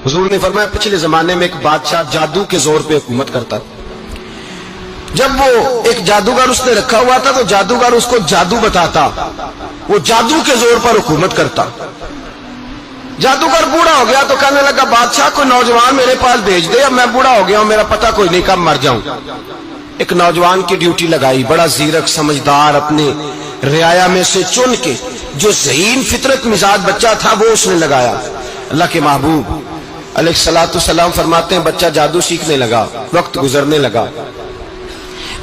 حضور نے فرمایا پچھلے زمانے میں ایک بادشاہ جادو کے زور پہ حکومت کرتا تھا۔ جب وہ ایک جادوگر اس نے رکھا ہوا تھا تو جادوگر اس کو جادو بتاتا، وہ جادو کے زور پر حکومت کرتا۔ جادوگر بوڑھا ہو گیا تو کہنے لگا بادشاہ کو نوجوان میرے پاس بھیج دے، اب میں بوڑھا ہو گیا ہوں، میرا پتہ کوئی نہیں کب مر جاؤں۔ ایک نوجوان کی ڈیوٹی لگائی، بڑا زیرک سمجھدار، اپنے رعایا میں سے چن کے جو ذہین فطرت مزاج بچہ تھا وہ اس نے لگایا۔ اللہ کے محبوب علیہ الصلوۃ والسلام فرماتے ہیں بچہ جادو سیکھنے لگا، وقت گزرنے لگا۔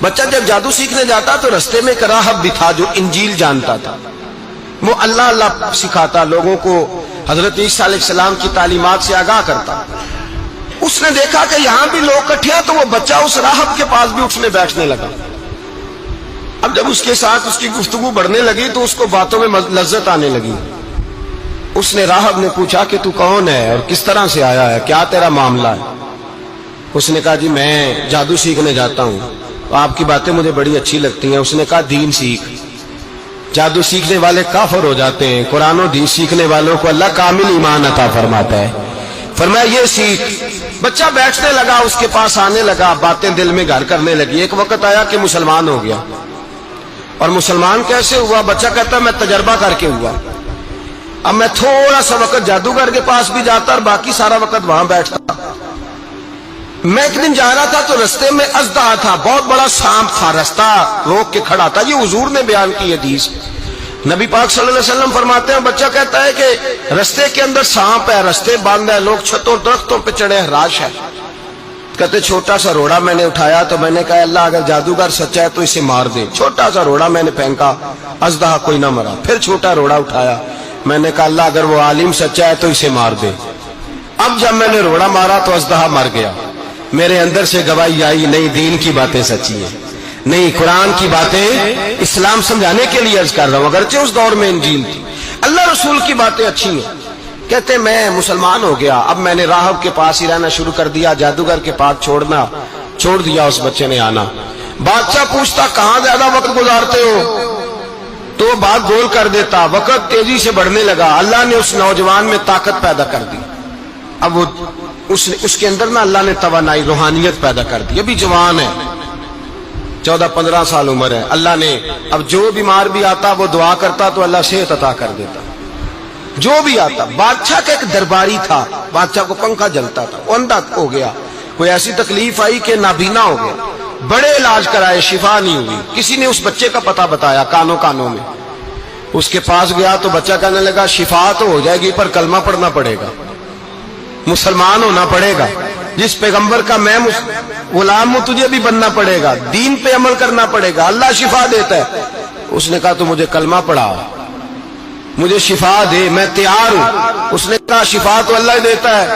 بچہ جب جادو سیکھنے جاتا تو رستے میں ایک راہب بھی تھا جو انجیل جانتا تھا، وہ اللہ اللہ سکھاتا، لوگوں کو حضرت عیسیٰ علیہ السلام کی تعلیمات سے آگاہ کرتا۔ اس نے دیکھا کہ یہاں بھی لوگ اکٹھے ہیں تو وہ بچہ اس راہب کے پاس بھی اٹھنے بیٹھنے لگا۔ اب جب اس کے ساتھ اس کی گفتگو بڑھنے لگی تو اس کو باتوں میں لذت آنے لگی۔ اس نے راہب نے پوچھا کہ تو کون ہے اور کس طرح سے آیا ہے، کیا تیرا معاملہ ہے؟ اس نے کہا جی میں جادو سیکھنے جاتا ہوں، آپ کی باتیں مجھے بڑی اچھی لگتی ہیں۔ اس نے کہا دین سیکھ، جادو سیکھنے والے کافر ہو جاتے ہیں، قرآن و دین سیکھنے والوں کو اللہ کامل ایمان عطا فرماتا ہے۔ فرمایا یہ سیکھ۔ بچہ بیٹھنے لگا، اس کے پاس آنے لگا، باتیں دل میں گھر کرنے لگی۔ ایک وقت آیا کہ مسلمان ہو گیا، اور مسلمان کیسے ہوا؟ بچہ کہتا میں تجربہ کر کے ہوا۔ اب میں تھوڑا سا وقت جادوگر کے پاس بھی جاتا اور باقی سارا وقت وہاں بیٹھتا۔ میں ایک دن جا رہا تھا تو رستے میں اژدہا تھا، بہت بڑا سانپ تھا، رستہ روک کے کھڑا تھا۔ یہ حضور نے بیان کی حدیث، نبی پاک صلی اللہ علیہ وسلم فرماتے ہیں بچہ کہتا ہے کہ رستے کے اندر سانپ ہے، رستے بند ہے، لوگ چھتوں درختوں پہ چڑھے ہیں، راش ہے۔ کہتے چھوٹا سا روڑا میں نے اٹھایا تو میں نے کہا اللہ اگر جادوگر سچا ہے تو اسے مار دے۔ چھوٹا سا روڑا میں نے پھینکا، اژدہا کوئی نہ مرا۔ پھر چھوٹا روڑا اٹھایا، میں نے کہا اللہ اگر وہ عالم سچا ہے تو اسے مار دے۔ اب جب میں نے روڑا مارا تو اژدہا مر گیا۔ میرے اندر سے گواہی آئی نہیں دین کی باتیں سچی ہیں، نہیں قرآن کی باتیں اسلام سمجھانے کے لیے عرض کر رہا ہوں، اگرچہ اس دور میں انجیل تھی، اللہ رسول کی باتیں اچھی ہیں۔ کہتے میں مسلمان ہو گیا، اب میں نے راہب کے پاس ہی رہنا شروع کر دیا، جادوگر کے پاس چھوڑ دیا اس بچے نے آنا۔ بادشاہ پوچھتا کہاں زیادہ وقت گزارتے ہو تو وہ بات گول کر دیتا، وقت تیزی سے بڑھنے لگا۔ اللہ نے اس نوجوان میں طاقت پیدا کر دی، اب وہ اس کے اندر نا اللہ نے توانائی روحانیت پیدا کر دی، ابھی جوان ہے، 14-15 سال عمر ہے۔ اللہ نے اب جو بیمار بھی آتا وہ دعا کرتا تو اللہ صحت عطا کر دیتا، جو بھی آتا۔ بادشاہ کا ایک درباری تھا، بادشاہ کو پنکھا جلتا تھا، وہ اندھا ہو گیا، کوئی ایسی تکلیف آئی کہ نابینا ہو گیا، بڑے علاج کرائے شفا نہیں ہوئی۔ کسی نے اس بچے کا پتہ بتایا کانوں میں، اس کے پاس گیا تو بچہ کہنے لگا شفا تو ہو جائے گی پر کلمہ پڑھنا پڑے گا، مسلمان ہونا پڑے گا، جس پیغمبر کا میں غلام ہوں تجھے بھی بننا پڑے گا، دین پہ عمل کرنا پڑے گا، اللہ شفا دیتا ہے۔ اس نے کہا تو مجھے کلمہ پڑھا، مجھے شفا دے، میں تیار ہوں۔ اس نے کہا شفا تو اللہ دیتا ہے۔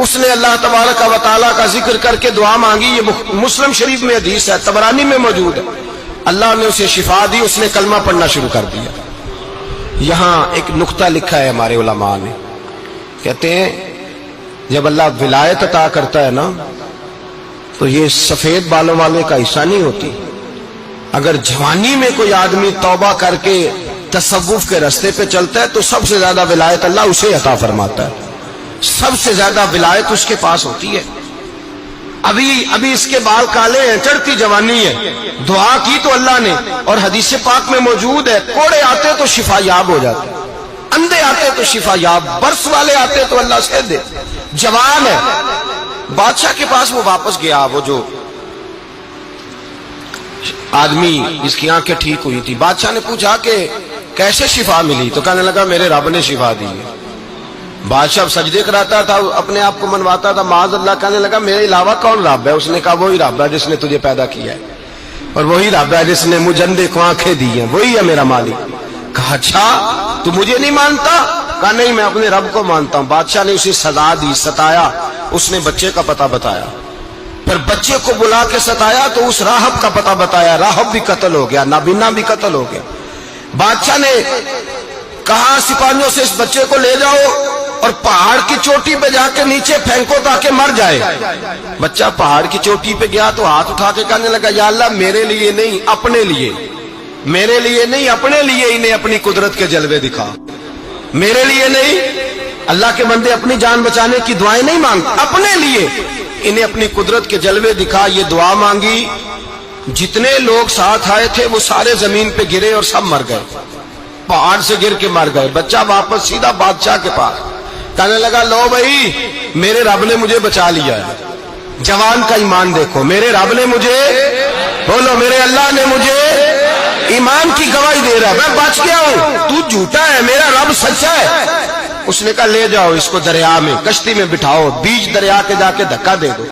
اس نے اللہ تبارک و تعالیٰ کا ذکر کر کے دعا مانگی، یہ مسلم شریف میں حدیث ہے، طبرانی میں موجود ہے۔ اللہ نے اسے شفا دی، اس نے کلمہ پڑھنا شروع کر دیا۔ یہاں ایک نقطہ لکھا ہے ہمارے علماء نے، کہتے ہیں جب اللہ ولایت عطا کرتا ہے نا تو یہ سفید بالوں والے کا حصہ نہیں ہوتی۔ اگر جوانی میں کوئی آدمی توبہ کر کے تصوف کے راستے پہ چلتا ہے تو سب سے زیادہ ولایت اللہ اسے عطا فرماتا ہے، سب سے زیادہ ولایت اس کے پاس ہوتی ہے۔ ابھی اس کے بال کالے ہیں، چڑھتی جوانی ہے، دعا کی تو اللہ نے، اور حدیث پاک میں موجود ہے کوڑے آتے تو شفا یاب ہو جاتے، اندھے آتے تو شفا یاب، برس والے آتے تو اللہ سے دے، جوان ہے۔ بادشاہ کے پاس وہ واپس گیا، وہ جو آدمی جس کی آنکھیں ٹھیک ہوئی تھی، بادشاہ نے پوچھا کہ کیسے شفا ملی؟ تو کہنے لگا میرے رب نے شفا دی ہے۔ بادشاہ سجدے کراتا تھا، اپنے آپ کو منواتا تھا، معاذ اللہ، کہنے لگا میرے علاوہ کون رب ہے؟ اس نے کہا وہی رب ہے جس نے تجھے پیدا کیا ہے، اور وہی رب ہے جس نے مجھے اندھے کو آنکھیں دی ہیں، وہی ہے میرا مالک۔ کہا اچھا تو مجھے نہیں مانتا؟ کہا نہیں میں اپنے رب کو مانتا ہوں۔ بادشاہ نے اسے سزا دی، ستایا، اس نے بچے کا پتہ بتایا، پھر بچے کو بلا کے ستایا تو اس راہب کا پتہ بتایا، راہب بھی قتل ہو گیا، نابینا بھی قتل ہو گیا۔ بادشاہ نے کہا سپاہیوں سے اس بچے کو لے جاؤ اور پہاڑ کی چوٹی پہ جا کے نیچے پھینکو تاکہ مر جائے۔ بچہ پہاڑ کی چوٹی پہ گیا تو ہاتھ اٹھا کے کہنے لگا یا اللہ میرے لیے نہیں اپنے لیے، میرے لیے نہیں اپنے لیے انہیں اپنی قدرت کے جلوے دکھا، میرے لیے نہیں اللہ کے بندے اپنی جان بچانے کی دعائیں نہیں مانگتے اپنے لیے، انہیں اپنی قدرت کے جلوے دکھا یہ دعا مانگی، جتنے لوگ ساتھ آئے تھے وہ سارے زمین پہ گرے اور سب مر گئے، پہاڑ سے گر کے مر گئے۔ بچہ واپس سیدھا بادشاہ کے پاس کہنے لگا لو بھائی میرے رب نے مجھے بچا لیا ہے۔ جوان کا ایمان دیکھو، میرے رب نے مجھے، بولو میرے اللہ نے مجھے ایمان کی گواہی دے رہا ہے، میں بچ گیا ہوں، تو جھوٹا ہے میرا رب سچا ہے۔ اس نے کہا لے جاؤ اس کو دریا میں، کشتی میں بٹھاؤ، بیچ دریا کے جا کے دھکا دے دو۔